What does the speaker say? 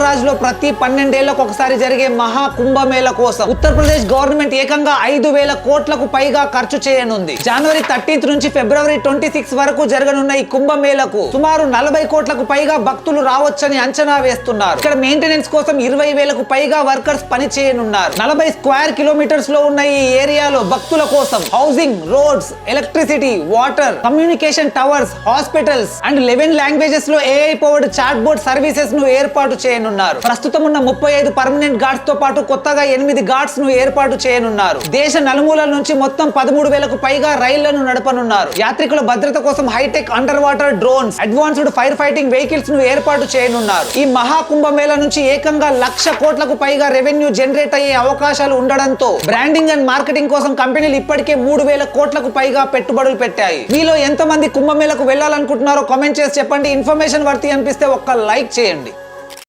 ప్రయాగ్రాజ్ లో ప్రతి 12 ఏళ్లకు ఒకసారి జరిగే మహా కుంభమేళ కోసం ఉత్తరప్రదేశ్ గవర్నమెంట్ ఏకంగా 5,000 కోట్లకు పైగా ఖర్చు చేయనుంది. జనవరి 13 నుంచి ఫిబ్రవరి 26 వరకు జరగనున్న ఈ కుంభమేళకు సుమారు 40 కోట్లకు పైగా భక్తులు రావచ్చని అంచనా వేస్తున్నారు. ఇక్కడ మెయింటెనెన్స్ కోసం 20,000కు పైగా వర్కర్స్ పని చేయనున్నారు. 40 స్క్వేర్ కిలోమీటర్స్ లో ఉన్న ఈ ఏరియాలో భక్తుల కోసం housing, roads, electricity, water, communication towers, hospitals and 11 languages లో AI powered chat bot services ను ఏర్పాటు చేయనున్నారు. ప్రస్తుతం ఉన్న 35 పర్మనెంట్ గార్డ్స్ తో పాటు కొత్తగా 8 గార్డ్స్ ను ఏర్పాటు చేయనున్నారు. దేశ నలుమూలల నుంచి మొత్తం 13,000కు పైగా రైళ్లను నడపనున్నారు. యాత్రికుల భద్రత కోసం hi-tech underwater drones, advanced fire fighting vehicles ను ఏర్పాటు చేయనున్నారు. ఈ మహా కుంభమేళ నుంచి ఏకంగా 1,00,000 కోట్లకు పైగా రెవెన్యూ జనరేట్ అయ్యే అవకాశాలు ఉండడంతో బ్రాండింగ్ అండ్ మార్కెటింగ్ కోసం కంపెనీలు ఇప్పటికే 3,000 కోట్లకు పైగా పెట్టుబడులు పెట్టాయి. మీలో ఎంతమంది కుంభమేళకు వెళ్లాలనుకుంటున్నారో కామెంట్ చేసి చెప్పండి. ఇన్ఫర్మేషన్ వర్తి అనిపిస్తే ఒక్క లైక్ చేయండి.